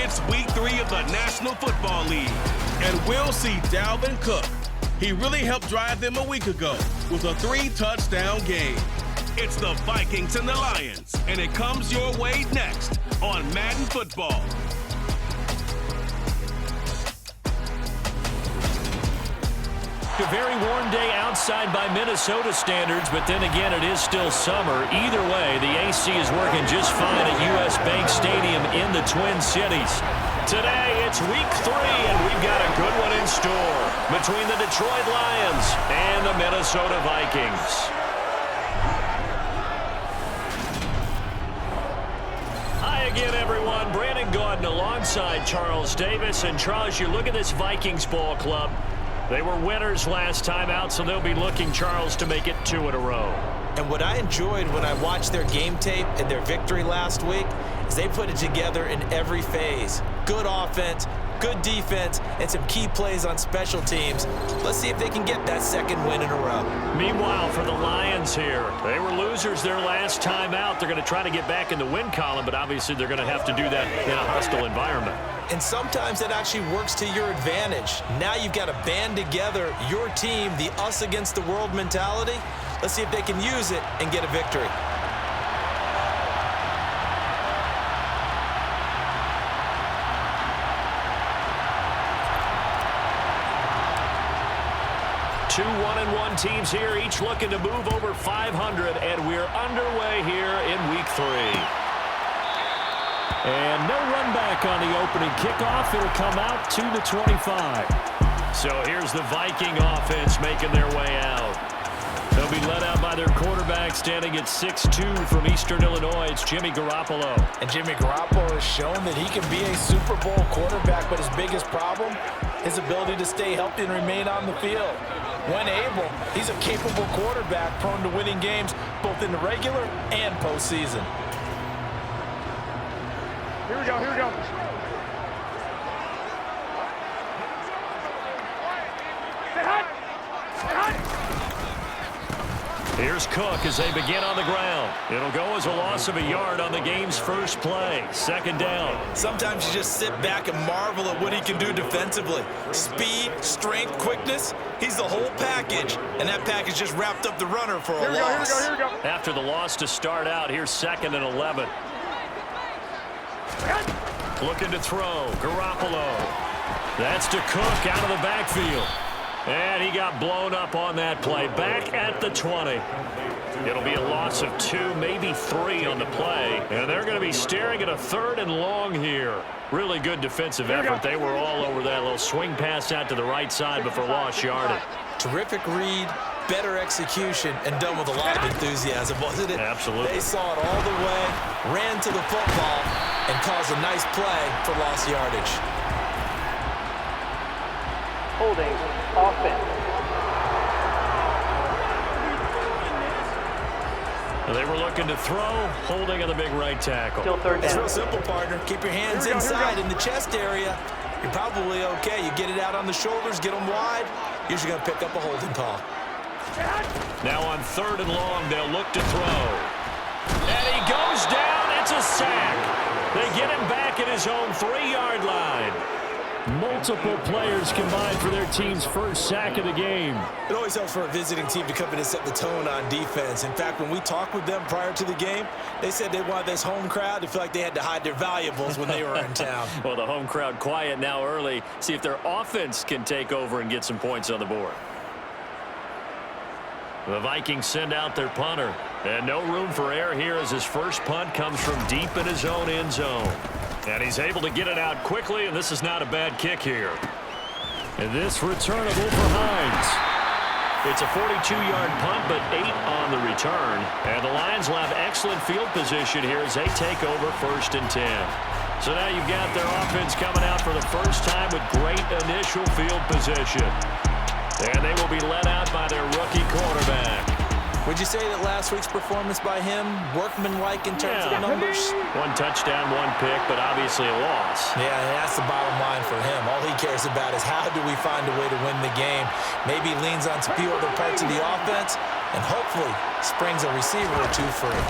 It's week 3 of the National Football League, and we'll see Dalvin Cook. He really helped drive them a week ago with a 3-touchdown game. It's the Vikings and the Lions, and it comes your way next on Madden Football. A very warm day outside by Minnesota standards, but then again, it is still summer. Either way, the AC is working just fine at U.S. Bank Stadium in the Twin Cities. Today, it's week 3, and we've got a good one in store between the Detroit Lions and the Minnesota Vikings. Hi again, everyone. Brandon Gordon alongside Charles Davis. And Charles, you look at this Vikings ball club. They were winners last time out, so they'll be looking, Charles, to make it 2 in a row. And what I enjoyed when I watched their game tape and their victory last week is they put it together in every phase. Good offense, good defense, and some key plays on special teams. Let's see if they can get that 2nd win in a row. Meanwhile, for the Lions here, they were losers their last time out. They're going to try to get back in the win column, but obviously they're going to have to do that in a hostile environment. And sometimes that actually works to your advantage. Now you've got to band together your team, the us against the world mentality. Let's see if they can use it and get a victory. Two 1-1 teams here, each looking to move over 500, and we're underway here in week 3. And no run back on the opening kickoff. It'll come out to the 25. So here's the Viking offense making their way out. They'll be led out by their quarterback standing at 6'2" from Eastern Illinois. It's Jimmy Garoppollo. And Jimmy Garoppollo has shown that he can be a Super Bowl quarterback, but his biggest problem, his ability to stay healthy and remain on the field. When able, he's a capable quarterback prone to winning games both in the regular and postseason. Here we go, here we go. Stay hot! Stay hot! Here's Cook as they begin on the ground. It'll go as a loss of a yard on the game's first play. 2nd down. Sometimes you just sit back and marvel at what he can do defensively. Speed, strength, quickness. He's the whole package, and that package just wrapped up the runner for a loss. Here we go. After the loss to start out, here's 2nd and 11. Looking to throw. Garoppolo. That's to Cook out of the backfield. And he got blown up on that play. Back at the 20. It'll be a loss of 2, maybe 3 on the play. And they're going to be staring at a 3rd and long here. Really good defensive effort. They were all over that little swing pass out to the right side before lost yardage. Terrific read, better execution, and done with a lot of enthusiasm, wasn't it? Absolutely. They saw it all the way, ran to the football, and caused a nice play for lost yardage. Holding offense. They were looking to throw, holding on the big right tackle. Still 3rd down. It's real simple, partner. Keep your hands inside in the chest area. You're probably okay. You get it out on the shoulders, get them wide. Usually going to pick up a holding call. Now on 3rd and long, they'll look to throw. And he goes down. It's a sack. They get him back at his own 3-yard line. Multiple players combined for their team's first sack of the game. It always helps for a visiting team to come in and set the tone on defense. In fact, when we talked with them prior to the game, they said they wanted this home crowd to feel like they had to hide their valuables when they were in town. Well, the home crowd quiet now early. See if their offense can take over and get some points on the board. The Vikings send out their punter. And no room for error here as his first punt comes from deep in his own end zone. And he's able to get it out quickly, and this is not a bad kick here. And this returnable for Hines. It's a 42-yard punt, but 8 on the return. And the Lions will have excellent field position here as they take over 1st and 10. So now you've got their offense coming out for the first time with great initial field position. And they will be led out by their rookie quarterback. Would you say that last week's performance by him, workmanlike in terms of the numbers? 1 touchdown, 1 pick, but obviously a loss. Yeah, that's the bottom line for him. All he cares about is how do we find a way to win the game. Maybe leans on a few other parts of the offense, and hopefully springs a receiver or two free.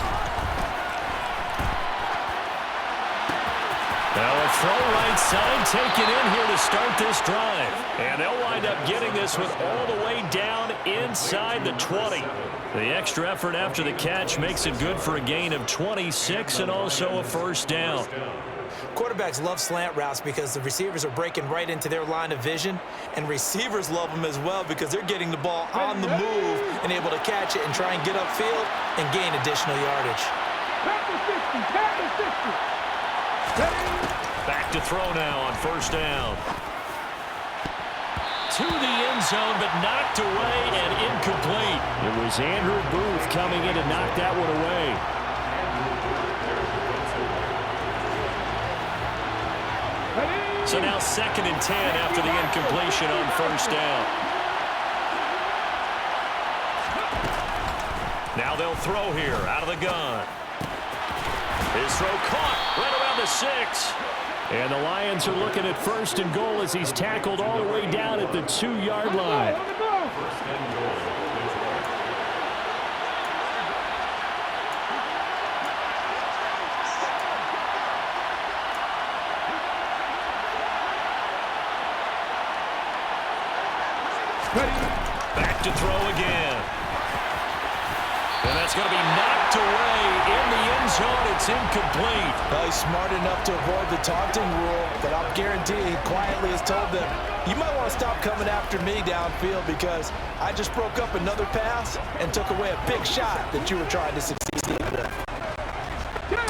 Now a throw right side, taken in here to start this drive. And they'll wind up getting this one all the way down inside the 20. The extra effort after the catch makes it good for a gain of 26 and also a first down. Quarterbacks love slant routes because the receivers are breaking right into their line of vision, and receivers love them as well because they're getting the ball on the move and able to catch it and try and get upfield and gain additional yardage. Back to throw now on first down. To the end zone, but knocked away and incomplete. It was Andrew Booth coming in to knock that one away. So now 2nd and 10 after the incompletion on first down. Now they'll throw here out of the gun. His throw caught right around the 6. And the Lions are looking at 1st and goal as he's tackled all the way down at the 2-yard line. Back to throw again. And that's going to be knocked away in the end zone. It's incomplete. Well, he's smart enough to avoid the taunting rule, but I'll guarantee he quietly has told them, you might want to stop coming after me downfield because I just broke up another pass and took away a big shot that you were trying to succeed with.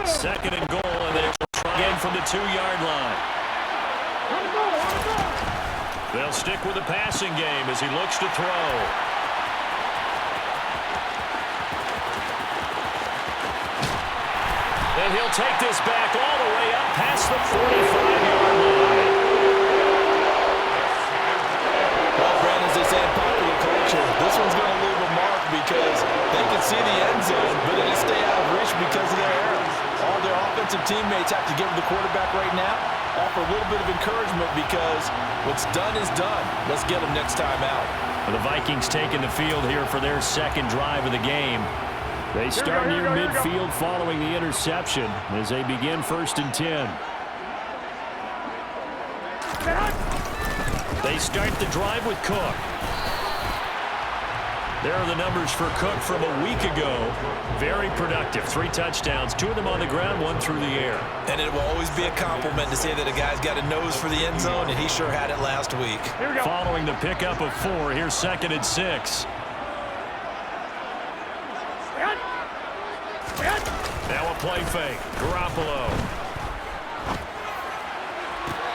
2nd and goal, and they'll try again from the 2-yard line. They'll stick with the passing game as he looks to throw. And he'll take this back all the way up past the 45-yard line. Well, Brandon, as they say in popular culture, this one's going to leave a mark because they can see the end zone, but it'll stay out of reach because of their errors. All their offensive teammates have to give the quarterback right now, offer a little bit of encouragement because what's done is done. Let's get them next time out. Well, the Vikings taking the field here for their 2nd drive of the game. They start near midfield following the interception as they begin 1st and 10. They start the drive with Cook. There are the numbers for Cook from a week ago. Very productive. 3 touchdowns, 2 of them on the ground, 1 through the air. And it will always be a compliment to say that a guy's got a nose for the end zone, and he sure had it last week. Following the pickup of 4, here's 2nd and 6. Now a play fake. Garoppollo.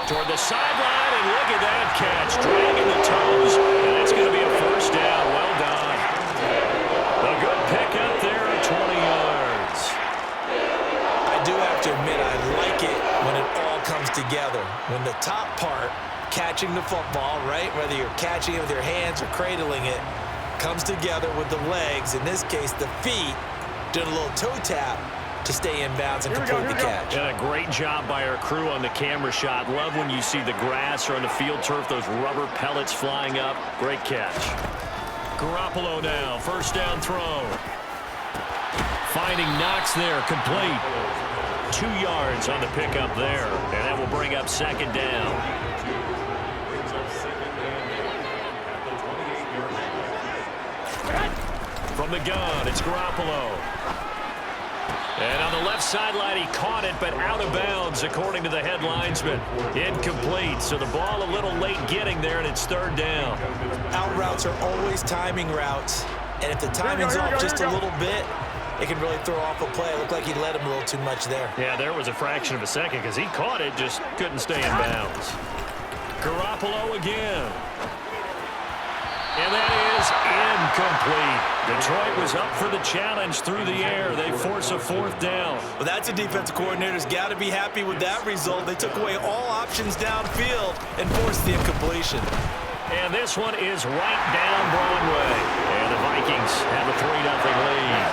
Toward the sideline, and look at that catch. Dragging the toes, and it's going to be a first down. Well done. A good pickup there at 20 yards. I do have to admit, I like it when it all comes together. When the top part, catching the football, right, whether you're catching it with your hands or cradling it, comes together with the legs, in this case the feet, doing a little toe tap to stay in bounds and complete the catch. And a great job by our crew on the camera shot. Love when you see the grass or on the field turf, those rubber pellets flying up. Great catch. Garoppollo now, first down throw. Finding Knox there, complete. 2 yards on the pickup there, and that will bring up 2nd down. From the gun, it's Garoppollo. And on the left sideline, he caught it, but out of bounds, according to the head linesman. Incomplete, so the ball a little late getting there, and it's 3rd down. Out routes are always timing routes, and if the timing's off just a little bit, it can really throw off a play. It looked like he let him a little too much there. Yeah, there was a fraction of a second because he caught it, just couldn't stay in bounds. Garoppollo again. And that is incomplete. Detroit was up for the challenge through the air. They force a 4th down. Well, that's a defensive coordinator's got to be happy with that result. They took away all options downfield and forced the incompletion. And this one is right down Broadway. And the Vikings have a 3-0 lead.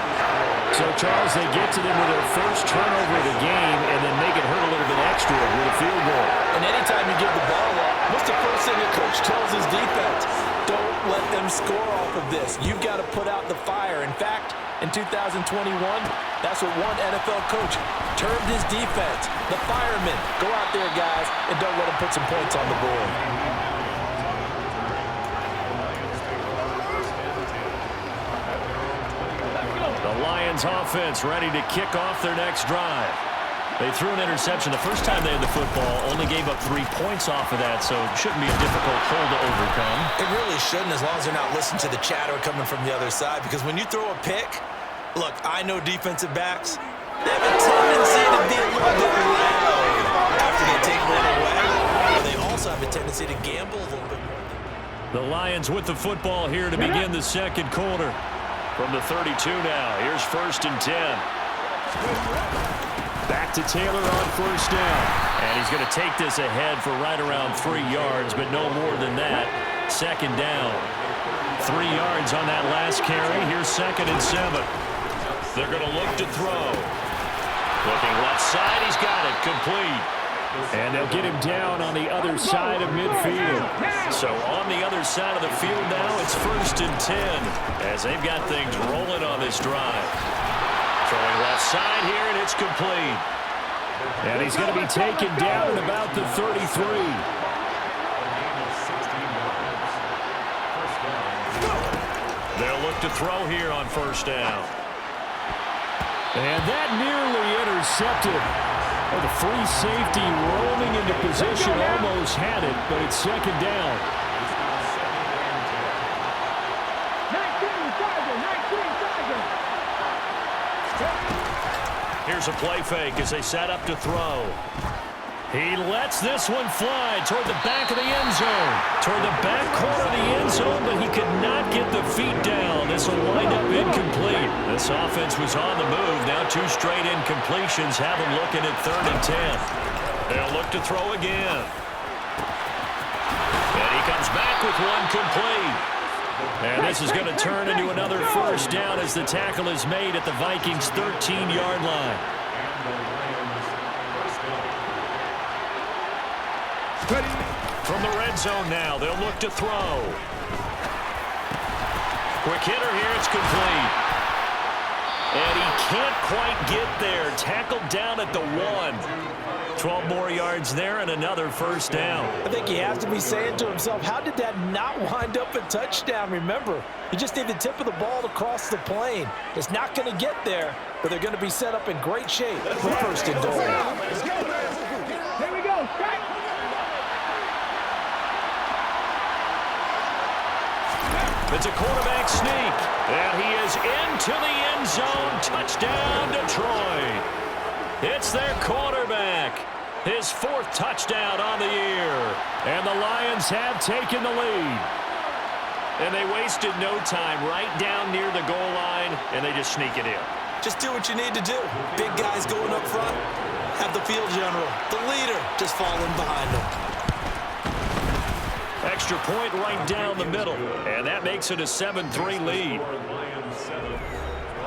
So, Charles, they get to them with their first turnover of the game and then make it hurt a little bit extra with a field goal. And anytime you give the ball up, what's the first thing a coach tells his defense? Don't let them score off of this. You've got to put out the fire. In fact, in 2021, that's what one NFL coach Turned his defense. The firemen. Go out there, guys, and don't let them put some points on the board. The Lions offense ready to kick off their next drive. They threw an interception the first time they had the football, only gave up 3 points off of that, so it shouldn't be a difficult hole to overcome. It really shouldn't, as long as they're not listening to the chatter coming from the other side, because when you throw a pick, look, I know defensive backs, they have a tendency to be a little bit loud after they take one away, but they also have a tendency to gamble a little bit more. The Lions with the football here to begin the second quarter. From the 32 now, here's 1st and 10. Back to Taylor on 1st down. And he's going to take this ahead for right around 3 yards, but no more than that. 2nd down. 3 yards on that last carry. Here's 2nd and 7. They're going to look to throw. Looking left side, he's got it, complete. And they'll get him down on the other side of midfield. So on the other side of the field now, it's 1st and 10 as they've got things rolling on this drive. Throwing left side here, and it's complete. And he's going to be taken down at about the 33. They'll look to throw here on 1st down. And that nearly intercepted. Oh, the free safety rolling into position, almost had it, but it's 2nd down. 19 seconds. Here's a play fake as they set up to throw. He lets this one fly toward the back of the end zone. Toward the back corner of the end zone, but he could not get the feet down. This will wind up incomplete. This offense was on the move. Now 2 straight incompletions have them looking at 3rd and 10. They'll look to throw again. And he comes back with one complete. And this is going to turn into another 1st down as the tackle is made at the Vikings' 13-yard line. From the red zone now, they'll look to throw. Quick hitter here, it's complete. And he can't quite get there. Tackled down at the 1. 12 more yards there and another 1st down. I think he has to be saying to himself, how did that not wind up a touchdown? Remember, you just need the tip of the ball to cross the plane. It's not going to get there, but they're going to be set up in great shape for 1st and goal. Here we go. It's a quarterback sneak, and he is into the end zone. Touchdown, Detroit. It's their quarterback. His 4th touchdown on the year. And the Lions have taken the lead. And they wasted no time right down near the goal line, and they just sneak it in. Just do what you need to do. Big guys going up front. Have the field general, the leader, just falling behind them. Extra point right down the middle, and that makes it a 7-3 lead.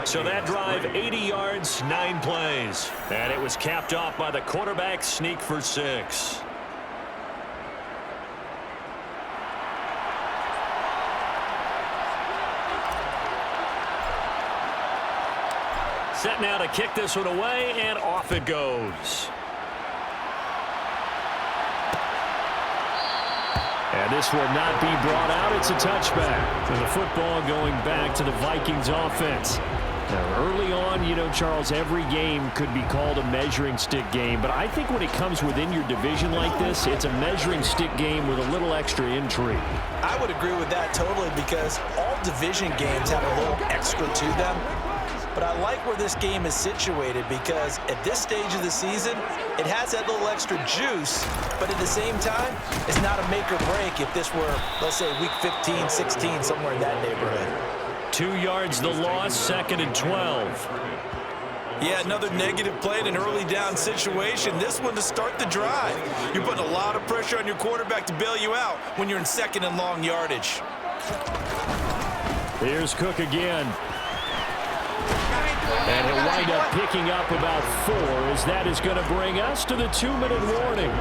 So that drive, 80 yards, 9 plays. And it was capped off by the quarterback sneak for 6. Set now to kick this one away, and off it goes. And this will not be brought out. It's a touchback. And the football going back to the Vikings offense. Now, early on, you know, Charles, every game could be called a measuring stick game. But I think when it comes within your division like this, it's a measuring stick game with a little extra intrigue. I would agree with that totally, because all division games have a little extra to them. But I like where this game is situated, because at this stage of the season, it has that little extra juice, but at the same time, it's not a make or break if this were, let's say, week 15, 16, somewhere in that neighborhood. 2 yards the loss, 2nd and 12. Yeah, another negative play in an early down situation. This one to start the drive. You're putting a lot of pressure on your quarterback to bail you out when you're in 2nd and long yardage. Here's Cook again. And he'll wind up picking up about 4, as that is going to bring us to the 2-minute warning.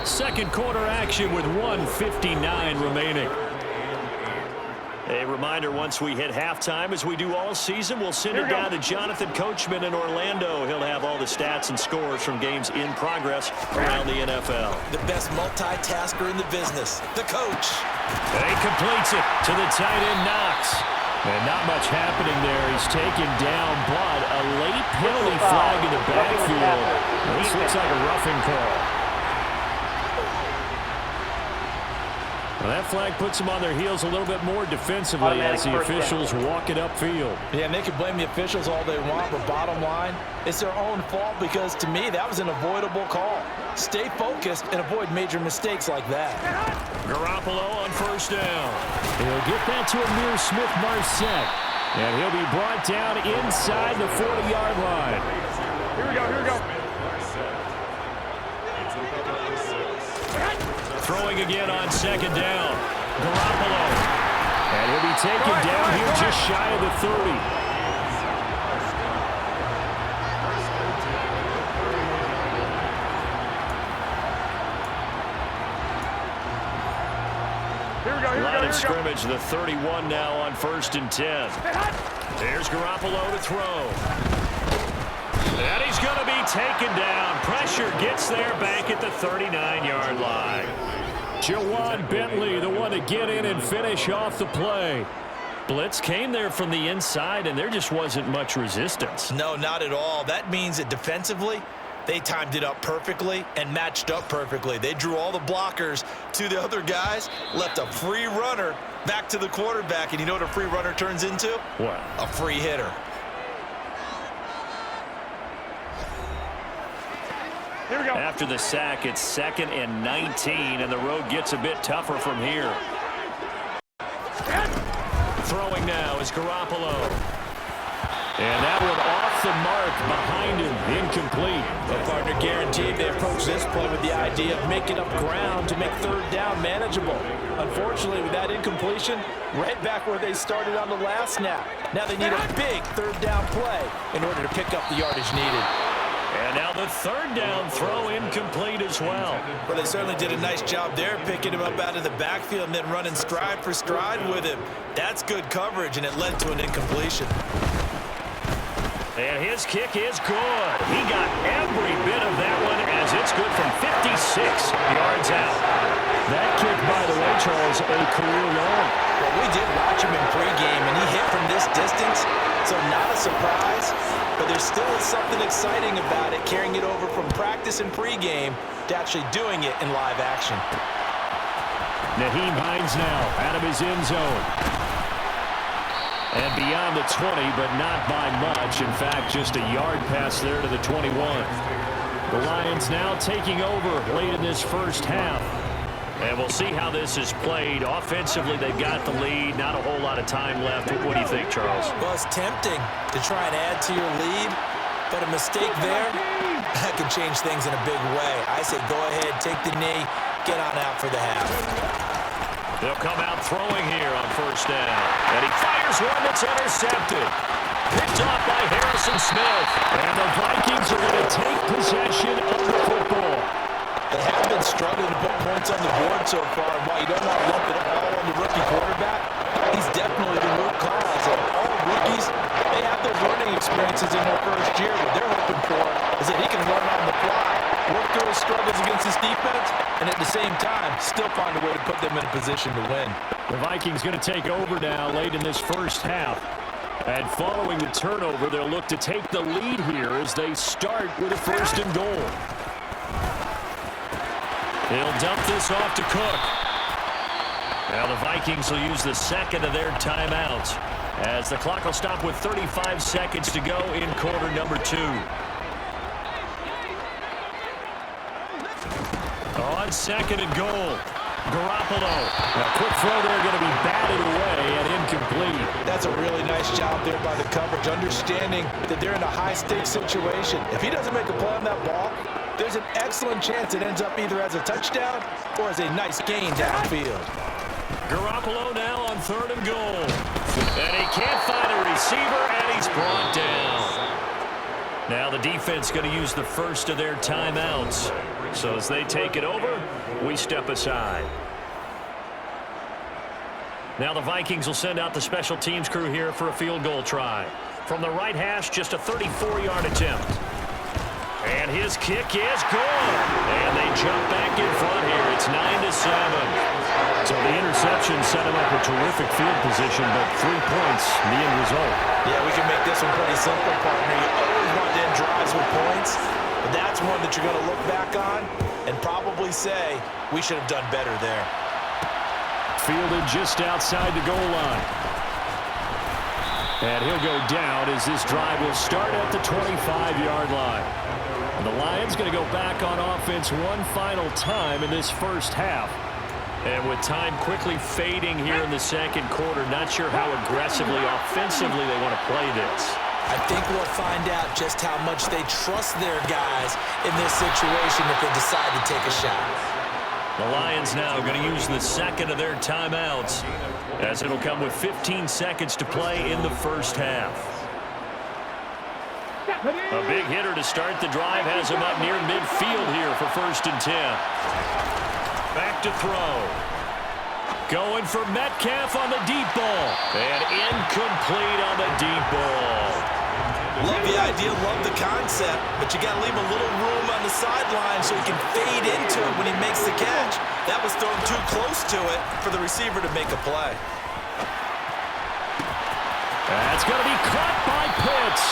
Second quarter action with 1:59 remaining. A reminder, once we hit halftime, as we do all season, we'll send it down to Jonathan Coachman in Orlando. He'll have stats and scores from games in progress around the NFL. The best multitasker in the business, the coach. He completes it to the tight end, Knox. And not much happening there. He's taken down, but a late penalty flag in the backfield. This looks like a roughing call. Well, that flag puts them on their heels a little bit more defensively as the officials walk it upfield. Yeah, and they can blame the officials all they want, but bottom line, it's their own fault because, to me, that was an avoidable call. Stay focused and avoid major mistakes like that. Garoppollo on first down. He'll get that to Amir Smith-Marset, and he'll be brought down inside the 40-yard line. Here we go, here we go. Throwing again on second down. Garoppollo. And he'll be taken down here just shy of the 30. Line of scrimmage, the 31 now on 1st and 10. There's Garoppollo to throw. And he's going to be taken down. Pressure gets there back at the 39-yard line. Jawan Bentley, the one to get in and finish off the play. Blitz came there from the inside, and there just wasn't much resistance. No, not at all. That means that defensively, they timed it up perfectly and matched up perfectly. They drew all the blockers to the other guys, left a free runner back to the quarterback, and you know what a free runner turns into? What? A free hitter. Here we go. After the sack, it's 2nd and 19, and the road gets a bit tougher from here. Throwing now is Garoppolo. And that one off the mark behind him, incomplete. The partner guaranteed they approach this play with the idea of making up ground to make third down manageable. Unfortunately, with that incompletion, right back where they started on the last snap. Now they need a big third down play in order to pick up the yardage needed. And now the third down throw incomplete as well. Well, they certainly did a nice job there, picking him up out of the backfield and then running stride for stride with him. That's good coverage, and it led to an incompletion. And his kick is good. He got every bit of that one as it's good from 56 yards out. That kick, by the way, Charles, a career long. Well, we did watch him in pregame, and he hit from this distance, so not a surprise. But there still is something exciting about it, carrying it over from practice and pregame to actually doing it in live action. Nyheim Hines now out of his end zone. And beyond the 20, but not by much. In fact, just a yard pass there to the 21. The Lions now taking over late in this first half. And we'll see how this is played. Offensively, they've got the lead. Not a whole lot of time left. What do you think, Charles? Well, it's tempting to try and add to your lead, but a mistake there, that can change things in a big way. I say go ahead, take the knee, get on out for the half. They'll come out throwing here on first down. And he fires one that's intercepted. Picked off by Harrison Smith. And the Vikings are going to take possession of the football. They have been struggling to put points on the board so far. And while you don't want to lump it all on the rookie quarterback, he's definitely the root cause. And all rookies, they have those learning experiences in their first year. What they're hoping for is that he can run on the fly, work through his struggles against his defense, and at the same time, still find a way to put them in a position to win. The Vikings going to take over now late in this first half. And following the turnover, they'll look to take the lead here as they start with a 1st and goal. He'll dump this off to Cook. Now the Vikings will use the 2nd of their timeouts as the clock will stop with 35 seconds to go in quarter number 2. On 2nd and goal, Garoppolo. A quick throw there going to be batted away and incomplete. That's a really nice job there by the coverage, understanding that they're in a high-stakes situation. If he doesn't make a play on that ball, there's an excellent chance it ends up either as a touchdown or as a nice gain downfield. Garoppolo now on 3rd and goal. And he can't find a receiver, and he's brought down. Now the defense going to use the 1st of their timeouts. So as they take it over, we step aside. Now the Vikings will send out the special teams crew here for a field goal try. From the right hash, just a 34-yard attempt. And his kick is good. And they jump back in front here. It's 9-7. So the interception set him up a terrific field position, but 3 points, the end result. Yeah, we can make this one pretty simple, partner. You always want to end drives with points, but that's one that you're going to look back on and probably say, we should have done better there. Fielded just outside the goal line. And he'll go down as this drive will start at the 25-yard line. And the Lions going to go back on offense one final time in this first half. And with time quickly fading here in the second quarter, not sure how aggressively, offensively they want to play this. I think we'll find out just how much they trust their guys in this situation if they decide to take a shot. The Lions now going to use the second of their timeouts, as it'll come with 15 seconds to play in the first half. A big hitter to start the drive has him up near midfield here for 1st and 10. Back to throw. Going for Metcalf on the deep ball. And incomplete on the deep ball. Love the idea, love the concept, but you got to leave a little room on the sideline so he can fade into it when he makes the catch. That was thrown too close to it for the receiver to make a play. That's going to be caught by Pitts.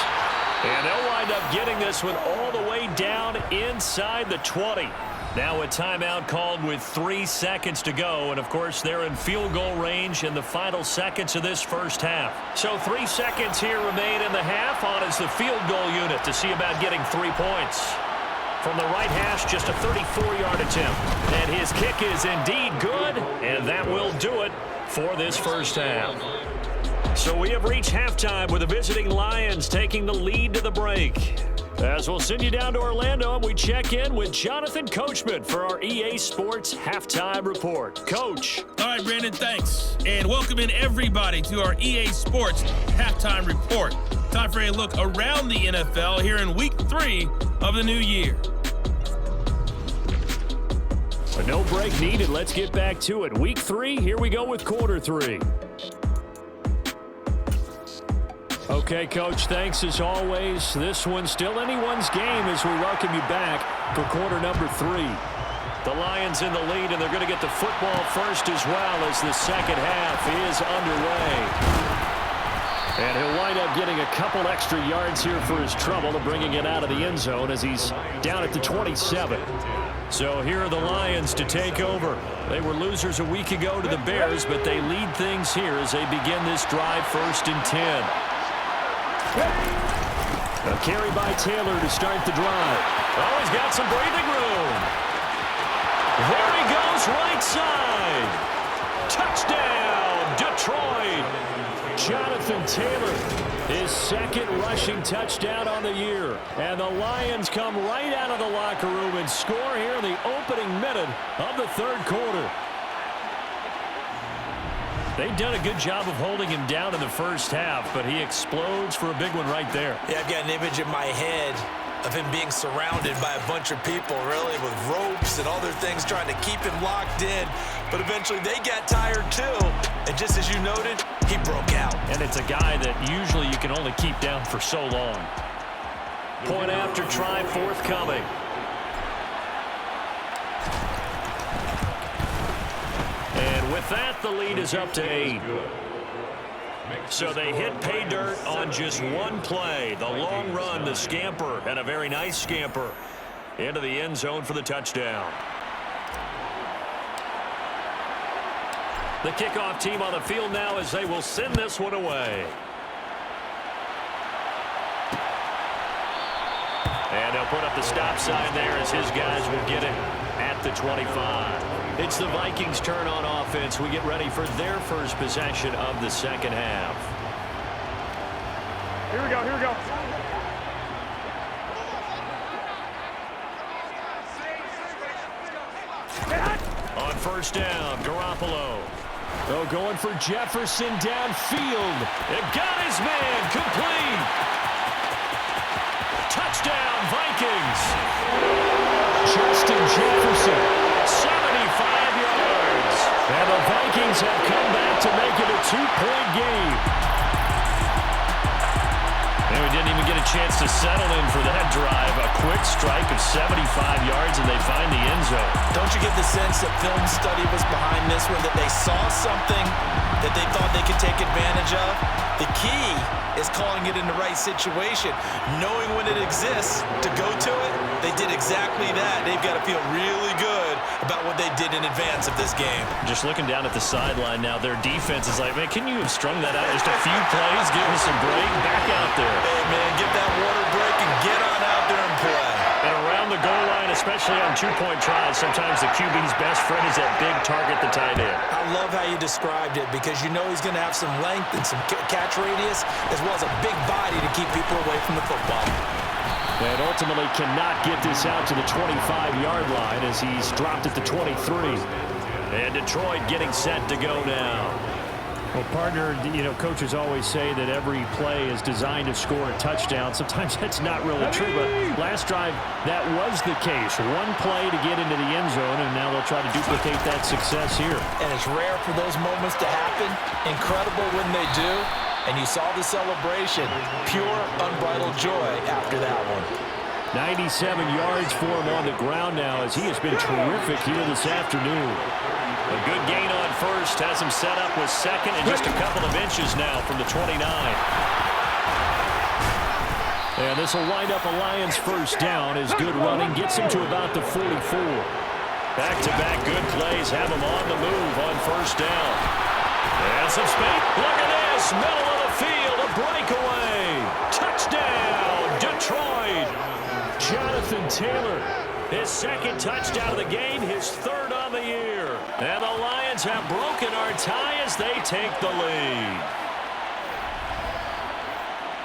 And they'll wind up getting this one all the way down inside the 20. Now a timeout called with 3 seconds to go. And, of course, they're in field goal range in the final seconds of this first half. So 3 seconds here remain in the half. On is the field goal unit to see about getting 3 points. From the right hash, just a 34-yard attempt. And his kick is indeed good. And that will do it for this first half. So we have reached halftime with the visiting Lions taking the lead to the break. As we'll send you down to Orlando, we check in with Jonathan Coachman for our EA Sports Halftime Report. Coach. All right, Brandon, thanks. And welcome in everybody to our EA Sports Halftime Report. Time for a look around the NFL here in Week 3 of the new year. A no break needed. Let's get back to it. Week 3, here we go with quarter 3. Okay, Coach, thanks as always. This one's still anyone's game as we welcome you back for quarter number 3. The Lions in the lead, and they're going to get the football first as well as the second half is underway. And he'll wind up getting a couple extra yards here for his trouble, bringing it out of the end zone as he's down at the 27. So here are the Lions to take over. They were losers a week ago to the Bears, but they lead things here as they begin this drive 1st and 10. A carry by Taylor to start the drive. Oh, he's got some breathing room. There he goes, right side. Touchdown, Detroit. Jonathan Taylor, his second rushing touchdown on the year. And the Lions come right out of the locker room and score here in the opening minute of the third quarter. They've done a good job of holding him down in the first half, but he explodes for a big one right there. Yeah, I've got an image in my head of him being surrounded by a bunch of people, really, with ropes and other things trying to keep him locked in. But eventually they got tired, too. And just as you noted, he broke out. And it's a guy that usually you can only keep down for so long. Point after try forthcoming. And with that, the lead is up to 8. So they hit pay dirt on just one play. The long run, the scamper, and a very nice scamper into the end zone for the touchdown. The kickoff team on the field now as they will send this one away. And they'll put up the stop sign there as his guys will get it at the 25. It's the Vikings' turn on offense. We get ready for their first possession of the second half. Here we go, here we go. On first down, Garoppollo. Oh, going for Jefferson downfield. It got his man complete. Touchdown, Vikings. Justin Jefferson, 75 yards. And the Vikings have come back to make it a 2-point game. And we didn't even get a chance to settle in for that drive. A quick quick strike of 75 yards, and they find the end zone. Don't you get the sense that film study was behind this one, that they saw something that they thought they could take advantage of? The key is calling it in the right situation, knowing when it exists to go to it. They did exactly that. They've got to feel really good about what they did in advance of this game. Just looking down at the sideline now, their defense is like, man, can you have strung that out just a few plays, give us a break, back out there. Hey, man, get that water break and get on out there and play. And around the goal line, especially on two-point tries, sometimes the QB's best friend is that big target, the tight end. I love how you described it because you know he's going to have some length and some catch radius as well as a big body to keep people away from the football. And ultimately cannot get this out to the 25-yard line as he's dropped at the 23. And Detroit getting set to go now. Well, partner, you know, coaches always say that every play is designed to score a touchdown. Sometimes that's not really true, but last drive, that was the case. One play to get into the end zone, and now they'll try to duplicate that success here. And it's rare for those moments to happen. Incredible when they do. And you saw the celebration. Pure, unbridled joy after that one. 97 yards for him on the ground now as he has been terrific here this afternoon. A good gain on first has him set up with second and just a couple of inches now from the 29. And this will wind up a Lions first down as good running gets him to about the 44. Back-to-back good plays have him on the move on first down. And some speed. Look at this. Middle of the field. A breakaway. Touchdown, Detroit. Jonathan Taylor. His second touchdown of the game, his third on the year. And the Lions have broken our tie as they take the lead.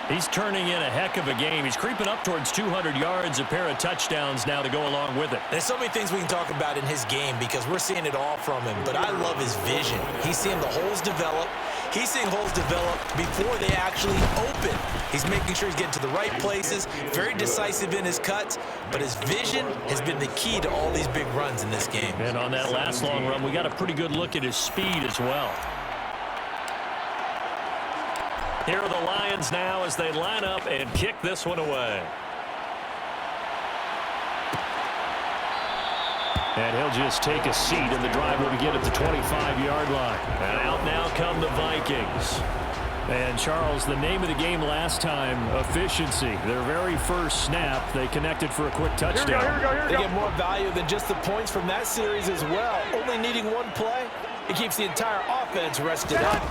He's turning in a heck of a game. He's creeping up towards 200 yards, a pair of touchdowns now to go along with it. There's so many things we can talk about in his game because we're seeing it all from him, but I love his vision. He's seeing the holes develop. He's seeing holes develop before they actually open. He's making sure he's getting to the right places, very decisive in his cuts, but his vision has been the key to all these big runs in this game. And on that last long run, we got a pretty good look at his speed as well. Here are the Lions now as they line up and kick this one away. And he'll just take a seat, and the drive will begin at the 25-yard line. And out now come the Vikings. And, Charles, the name of the game last time, efficiency. Their very first snap, they connected for a quick touchdown. Here we go. They get more value than just the points from that series as well. Only needing one play, it keeps the entire offense rested up.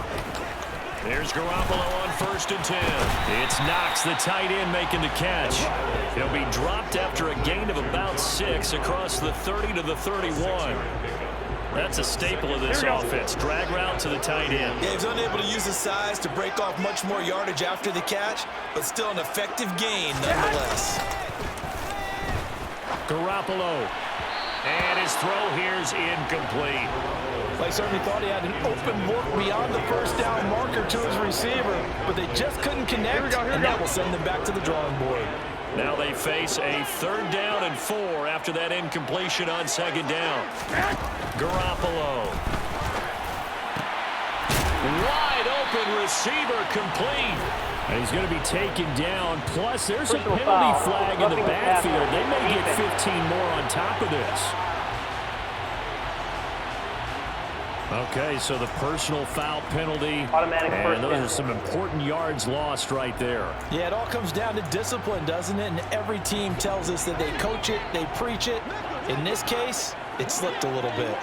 There's Garoppollo on 1st and 10. It's Knox, the tight end, making the catch. He'll be dropped after a gain of about 6 across the 30 to the 31. That's a staple of this offense. Drag route to the tight end. Yeah, he's unable to use his size to break off much more yardage after the catch, but still an effective gain nonetheless. Garoppollo. And his throw here's incomplete. They certainly thought he had an open look beyond the first down marker to his receiver, but they just couldn't connect, and that will send them back to the drawing board. Now they face a 3rd down and 4 after that incompletion on 2nd down. Garoppolo. Wide open receiver complete. And he's going to be taken down. Plus, there's a penalty flag in the backfield. They may get 15 more on top of this. Okay, so the personal foul penalty, and those are some important yards lost right there. Yeah, it all comes down to discipline, doesn't it? And every team tells us that they coach it, they preach it. In this case, it slipped a little bit.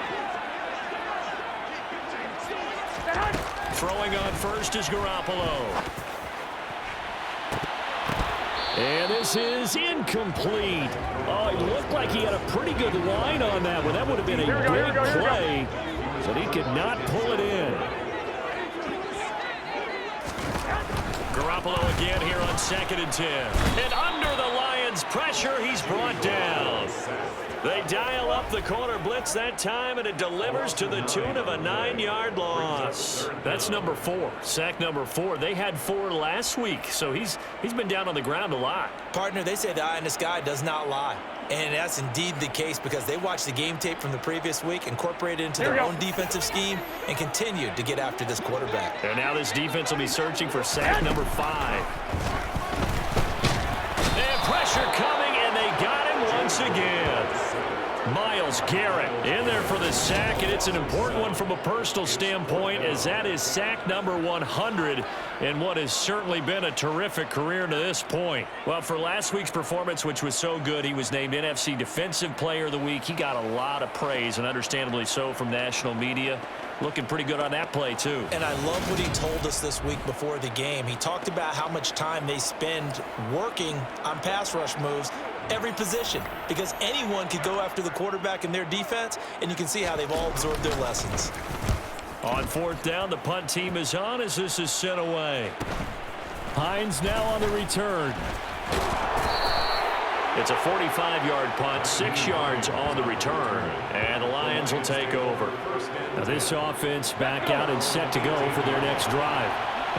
Throwing on first is Garoppolo. And this is incomplete. Oh, it looked like he had a pretty good line on that one. That would have been a big play. But he could not pull it in. Garoppolo again here on 2nd and 10. And under the Lions' pressure, he's brought down. They dial up the corner blitz that time, and it delivers to the tune of a 9-yard loss. That's number 4, sack number 4. They had 4 last week, so he's been down on the ground a lot. Partner, they say the eye in the sky does not lie. And that's indeed the case because they watched the game tape from the previous week, incorporated it into their own defensive scheme, and continued to get after this quarterback. And now this defense will be searching for sack number 5. And pressure coming, and they got Myles Garrett in there for the sack, and it's an important one from a personal standpoint, as that is sack number 100 in what has certainly been a terrific career to this point. Well, for last week's performance, which was so good, he was named NFC Defensive Player of the Week. He got a lot of praise, and understandably so, from national media. Looking pretty good on that play, too. And I love what he told us this week before the game. He talked about how much time they spend working on pass rush moves, every position, because anyone could go after the quarterback in their defense, and you can see how they've all absorbed their lessons. On fourth down, the punt team is on as this is sent away. Hines now on the return. It's a 45-yard punt, 6 yards on the return, and the Lions will take over. Now this offense back out and set to go for their next drive.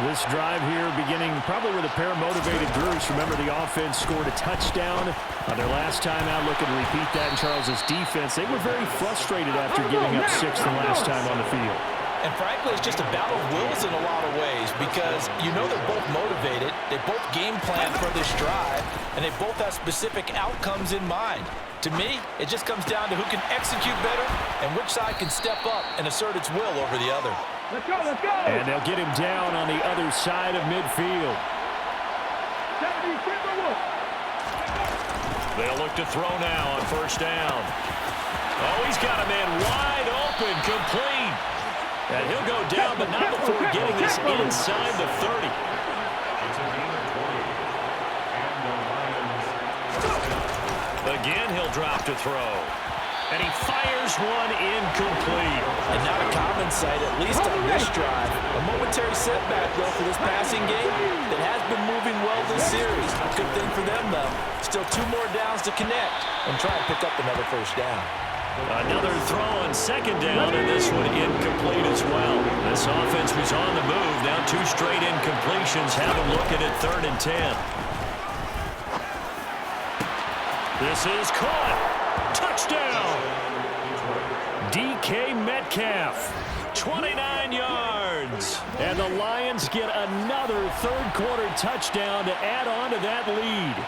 This drive here beginning probably with a pair of motivated Bruce. Remember, the offense scored a touchdown on their last time out. Looking to repeat that in Charles's defense. They were very frustrated after giving up 6 the last time on the field. And frankly, it's just a battle of wills in a lot of ways, because you know they're both motivated, they both game plan for this drive, and they both have specific outcomes in mind. To me, it just comes down to who can execute better and which side can step up and assert its will over the other. Let's go, let's go! And they'll get him down on the other side of midfield. They'll look to throw now on first down. Oh, he's got a man wide open, complete. And he'll go down, but not before getting this inside the 30. Again, he'll drop to throw. And he fires one incomplete. And not a common sight, at least on this drive. A momentary setback, though, for this passing game that has been moving well this series. Good thing for them, though. Still 2 more downs to connect and try and pick up another first down. Another throw on second down, and this one incomplete as well. This offense was on the move. Now 2 straight incompletions have them looking at 3rd and 10. This is caught. Touchdown. DK Metcalf. 29 yards. And the Lions get another third-quarter touchdown to add on to that lead.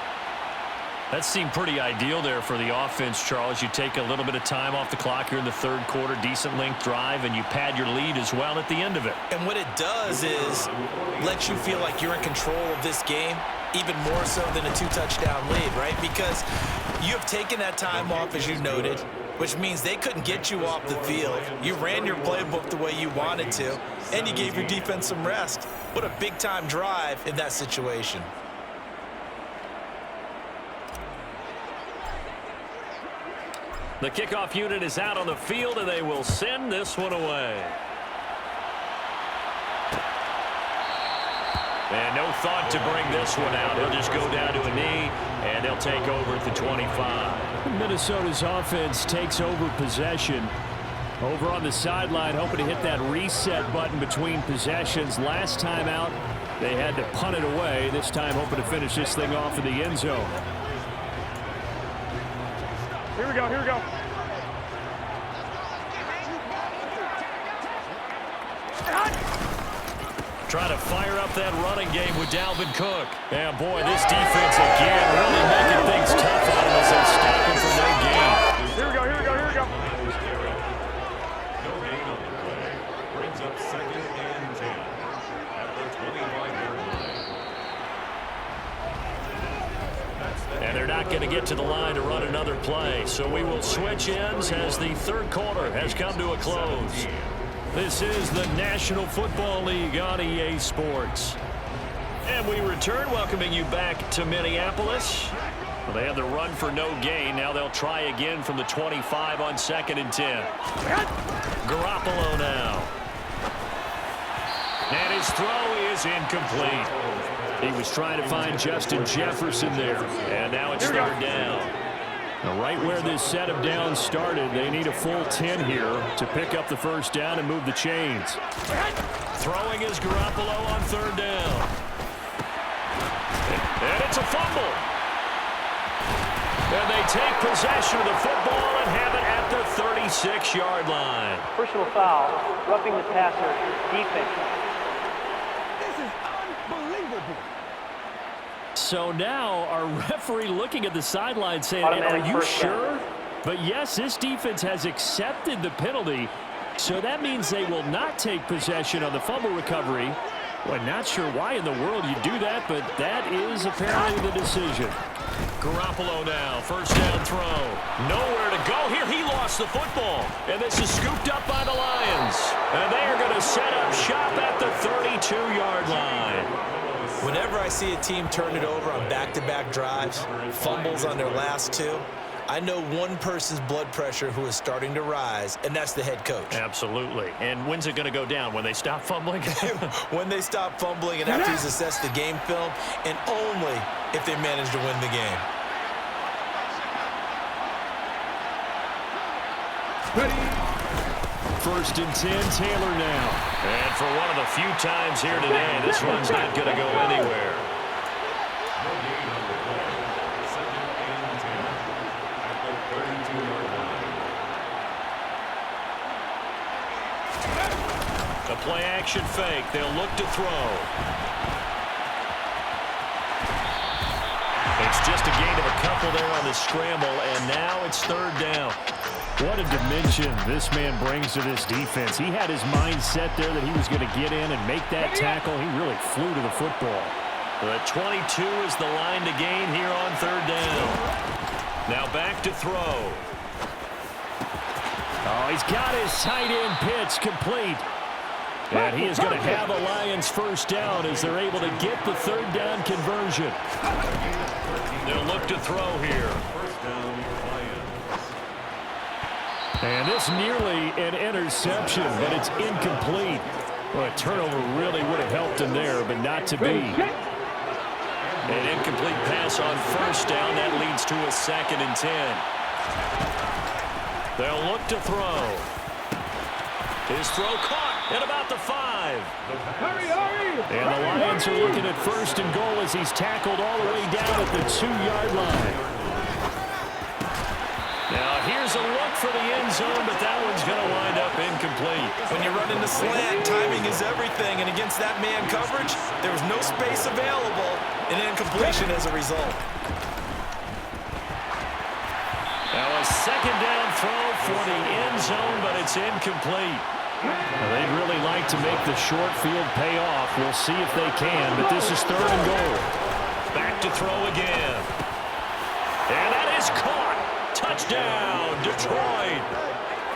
That seemed pretty ideal there for the offense, Charles. You take a little bit of time off the clock here in the third quarter, decent length drive, and you pad your lead as well at the end of it. And what it does is let you feel like you're in control of this game, even more so than a 2-touchdown lead, right? Because you have taken that time off, as you noted, which means they couldn't get you off the field. You ran your playbook the way you wanted to, and you gave your defense some rest. What a big-time drive in that situation. The kickoff unit is out on the field, and they will send this one away. And no thought to bring this one out. He'll just go down to a knee, and they'll take over at the 25. Minnesota's offense takes over possession. Over on the sideline, hoping to hit that reset button between possessions. Last time out, they had to punt it away. This time, hoping to finish this thing off in the end zone. Here we go, here we go. Trying to fire up that running game with Dalvin Cook. And boy, this defense again really making things tough on him as they stop him from that game. Here we go, here we go, here we go. No gain on the play. Brings up 2nd and 10 at the 25-yard line. And they're not going to get to the line to run another play. So we will switch ends as the third quarter has come to a close. This is the National Football League on EA Sports. And we return, welcoming you back to Minneapolis. Well, they had the run for no gain. Now they'll try again from the 25 on 2nd and 10. Garoppollo now. And his throw is incomplete. He was trying to find Justin Jefferson there. And now it's 3rd down. Now, right where this set of downs started, they need a full 10 here to pick up the first down and move the chains. Throwing is Garoppolo on 3rd down. And it's a fumble. And they take possession of the football and have it at the 36-yard line. Personal foul, roughing the passer, defense. This is unbelievable. So now our referee looking at the sideline saying, are you sure? But yes, this defense has accepted the penalty, so that means they will not take possession on the fumble recovery. Well, not sure why in the world you do that, but that is apparently the decision. Garoppollo now, first down throw. Nowhere to go here. He lost the football. And this is scooped up by the Lions. And they are going to set up shop at the 32-yard line. Whenever I see a team turn it over on back-to-back drives, fumbles on their last two, I know one person's blood pressure who is starting to rise, and that's the head coach. Absolutely. And when's it going to go down? When they stop fumbling? When they stop fumbling and after he's assessed the game film, and only if they manage to win the game. First and 10, Taylor now. And for one of the few times here today, this one's not going to go anywhere. The play action fake. They'll look to throw. It's just a gain of a couple there on the scramble, and now it's third down. What a dimension this man brings to this defense. He had his mind set there that he was going to get in and make that tackle. He really flew to the football. The 22 is the line to gain here on third down. Now back to throw. Oh, he's got his tight end pitch complete. And he is going to have a Lions first down as they're able to get the third down conversion. They'll look to throw here. And this nearly an interception, but it's incomplete. Well, a turnover really would have helped him there, but not to be. An incomplete pass on first down. That leads to a 2nd and 10. They'll look to throw. His throw caught at about the 5. And the Lions are looking at first and goal as he's tackled all the way down at the 2-yard line. Now here's a look for the end zone, but that one's going to wind up incomplete. When you run into slant, timing is everything, and against that man coverage, there was no space available, and incompletion as a result. Now a second down throw for the end zone, but it's incomplete. Well, they'd really like to make the short field pay off. We'll see if they can, but this is third and goal. Back to throw again. And that is caught. Touchdown, Detroit.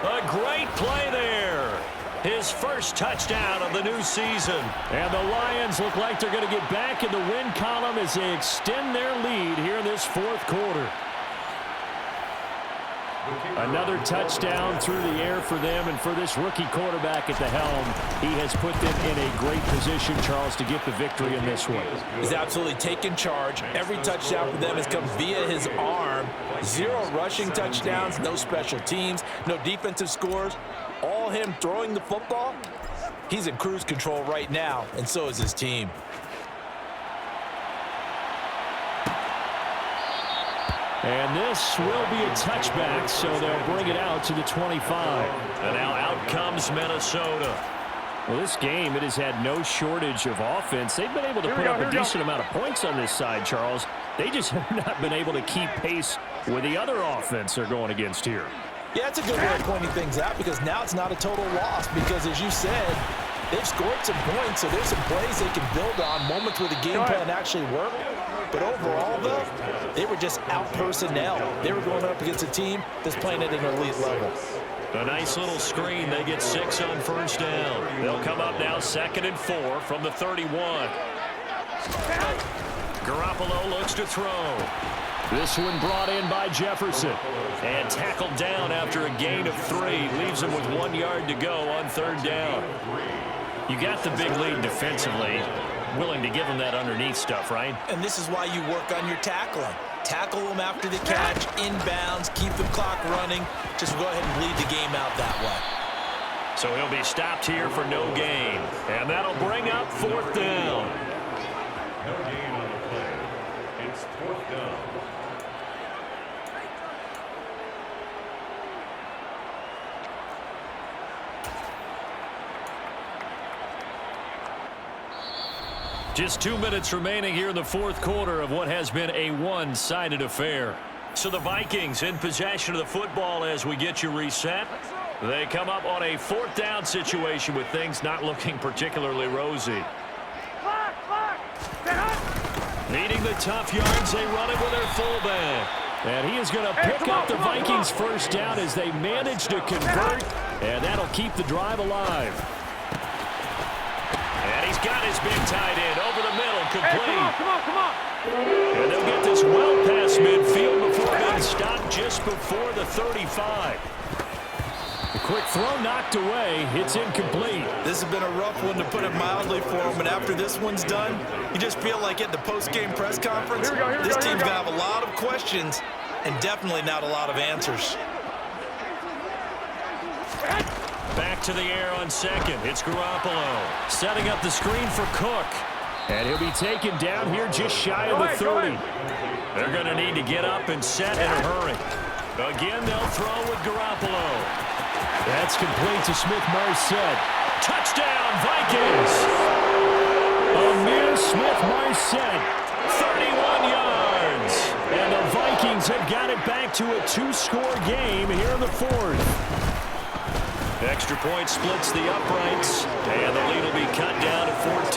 A great play there. His first touchdown of the new season. And the Lions look like they're going to get back in the win column as they extend their lead here in this fourth quarter. Another touchdown through the air for them, and for this rookie quarterback at the helm, he has put them in a great position, Charles, to get the victory in this one. He's absolutely taken charge. Every touchdown for them has come via his arm. 0 rushing touchdowns, no special teams, no defensive scores. All him throwing the football. He's in cruise control right now, and so is his team. And this will be a touchback, so they'll bring it out to the 25. And now out comes Minnesota. Well, this game, it has had no shortage of offense. They've been able to put up a decent amount of points on this side, Charles. They just have not been able to keep pace with the other offense they're going against here. Yeah, it's a good way of pointing things out because now it's not a total loss because, as you said, they've scored some points, so there's some plays they can build on, moments where the game plan actually worked. But overall, though, they were just out-personnel. They were going up against a team that's playing at an elite level. A nice little screen. They get 6 on first down. They'll come up now 2nd and 4 from the 31. Garoppollo looks to throw. This one brought in by Jefferson. And tackled down after a gain of 3. Leaves him with 1 yard to go on third down. You got the big lead defensively. Willing to give them that underneath stuff, right? And this is why you work on your tackling. Tackle them after the catch, inbounds, keep the clock running. Just go ahead and bleed the game out that way. So he'll be stopped here for no gain. And that'll bring up fourth down. No gain on the play. It's fourth down. Just 2 minutes remaining here in the fourth quarter of what has been a one-sided affair. So the Vikings in possession of the football as we get you reset. They come up on a 4th down situation with things not looking particularly rosy. Needing the tough yards, they run it with their fullback. And he is going to pick up the Vikings first down as they manage to convert, and that'll keep the drive alive. And he's got his big tight end over the middle, complete. Come on. And they'll get this well past midfield before being stopped just before the 35. The quick throw knocked away. It's incomplete. This has been a rough one, to put it mildly, for him. And after this one's done, you just feel like at the post-game press conference, this team's going to have a lot of questions and definitely not a lot of answers. Back to the air on second. It's Garoppollo setting up the screen for Cook. And he'll be taken down here just shy of the 30. They're going to need to get up and set in a hurry. Again, they'll throw with Garoppolo. That's complete to Smith-Marset. Touchdown, Vikings! Amir Smith-Marset, 31 yards. and the Vikings have got it back to a 2-score game here in the 4th. Extra point splits the uprights, and the lead will be cut down to 14.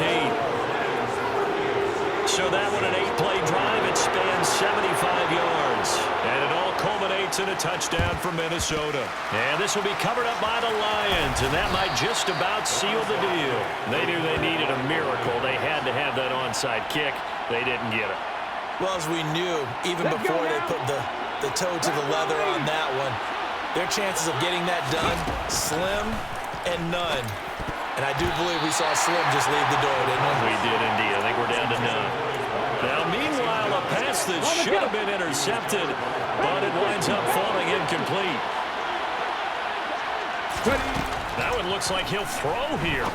So that one, an 8-play drive. It spans 75 yards, and it all culminates in a touchdown for Minnesota. And this will be covered up by the Lions, and that might just about seal the deal. They knew they needed a miracle. They had to have that onside kick. They didn't get it. Well, as we knew, even before they put the toe to the leather on that one, their chances of getting that done, slim and none. And I do believe we saw Slim just leave the door, didn't we? We did indeed. I think we're down to none. Now, meanwhile, a pass that should have been intercepted, but it winds up falling incomplete. That one looks like he'll throw here.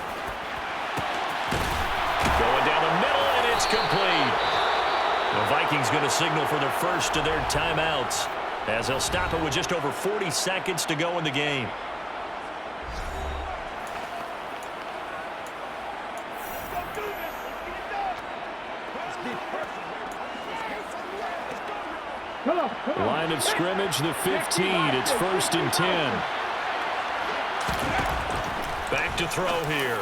Going down the middle, and it's complete. The Vikings going to signal for the first of their timeouts, as they'll stop it with just over 40 seconds to go in the game. Line of scrimmage, the 15. It's 1st and 10. Back to throw here.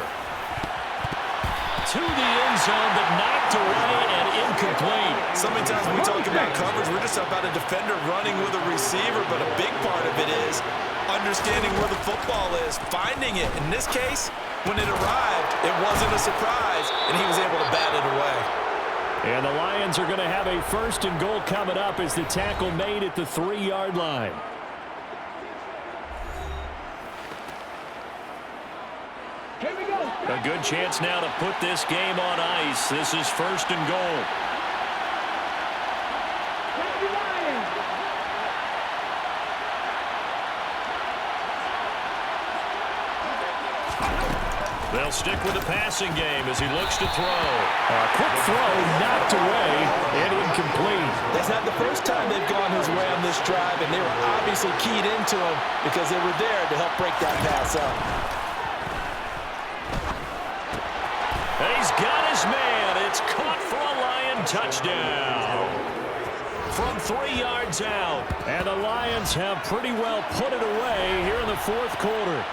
To the end zone, but knocked away and incomplete. So many times when we talk about coverage, we're just about a defender running with a receiver, but a big part of it is understanding where the football is, finding it. In this case, when it arrived, it wasn't a surprise, and he was able to bat it away. And the Lions are going to have a 1st and goal coming up as the tackle made at the 3-yard line. A good chance now to put this game on ice. This is 1st and goal. They'll stick with the passing game as he looks to throw. A quick throw knocked away and incomplete. That's not the first time they've gone his way on this drive, and they were obviously keyed into him because they were there to help break that pass up. And he's got his man. It's caught for a Lion touchdown. From 3 yards out. And the Lions have pretty well put it away here in the 4th quarter.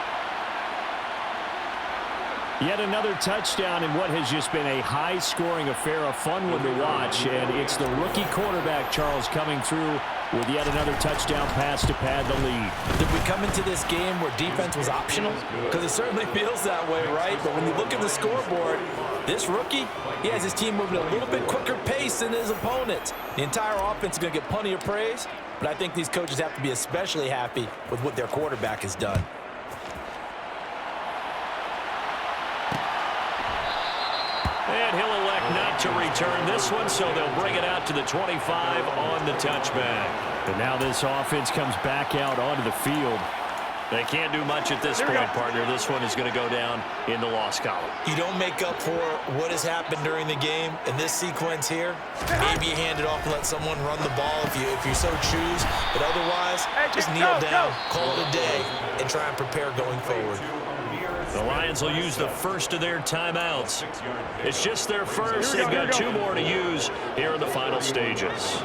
Yet another touchdown in what has just been a high-scoring affair, a fun one to watch. And it's the rookie quarterback, Charles, coming through with yet another touchdown pass to pad the lead. Did we come into this game where defense was optional? Because it certainly feels that way, right? But when you look at the scoreboard, this rookie, he has his team moving at a little bit quicker pace than his opponents. The entire offense is going to get plenty of praise, but I think these coaches have to be especially happy with what their quarterback has done. And he'll elect not to return this one, so they'll bring it out to the 25 on the touchback. And now this offense comes back out onto the field. They can't do much at this point, partner. This one is going to go down in the loss column. You don't make up for what has happened during the game. In this sequence here, maybe you hand it off and let someone run the ball if you so choose. But otherwise, just kneel down, call it a day, and try and prepare going forward. The Lions will use the first of their timeouts. It's just their first. They've got 2 more to use here in the final stages.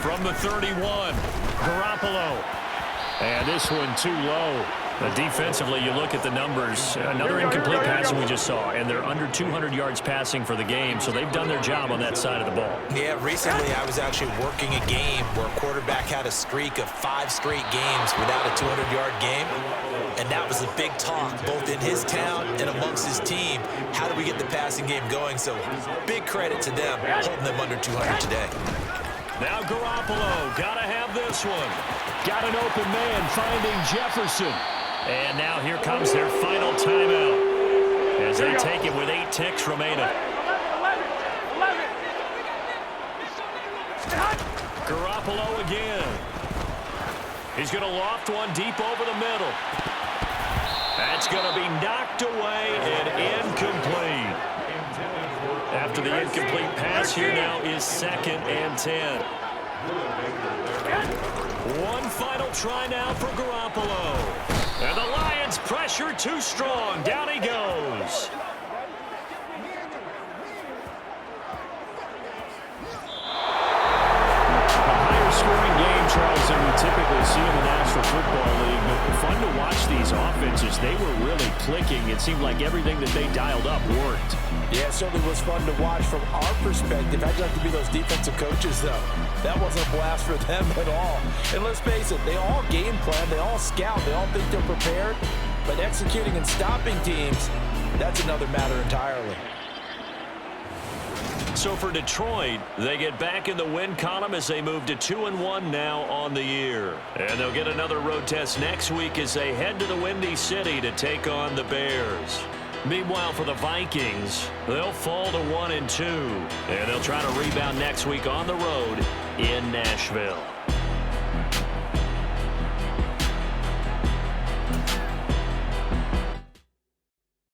From the 31, Garoppollo. And this one too low. But defensively, you look at the numbers. Another incomplete pass we just saw, and they're under 200 yards passing for the game, so they've done their job on that side of the ball. Yeah, recently I was actually working a game where a quarterback had a streak of 5 straight games without a 200-yard game, and that was a big talk, both in his town and amongst his team. How do we get the passing game going? So big credit to them, holding them under 200 today. Now Garoppolo, gotta have this one. Got an open man, finding Jefferson. And now here comes their final timeout as they take it with 8 ticks remaining. Garoppolo again. He's going to loft one deep over the middle. That's going to be knocked away and incomplete. After the incomplete pass, here now is 2nd and 10. One final try now for Garoppolo. And the Lions pressure too strong. Down he goes. A higher scoring game, Charles, than we typically see in the National Football League. But fun to watch these offenses. They were really clicking. It seemed like everything that they dialed up worked. Yeah, it certainly was fun to watch from our perspective. I'd like to be those defensive coaches, though. That wasn't a blast for them at all. And let's face it, they all game plan, they all scout, they all think they're prepared. But executing and stopping teams, that's another matter entirely. So for Detroit, they get back in the win column as they move to 2-1 now on the year. And they'll get another road test next week as they head to the Windy City to take on the Bears. Meanwhile, for the Vikings, they'll fall to 1-2, and they'll try to rebound next week on the road in Nashville.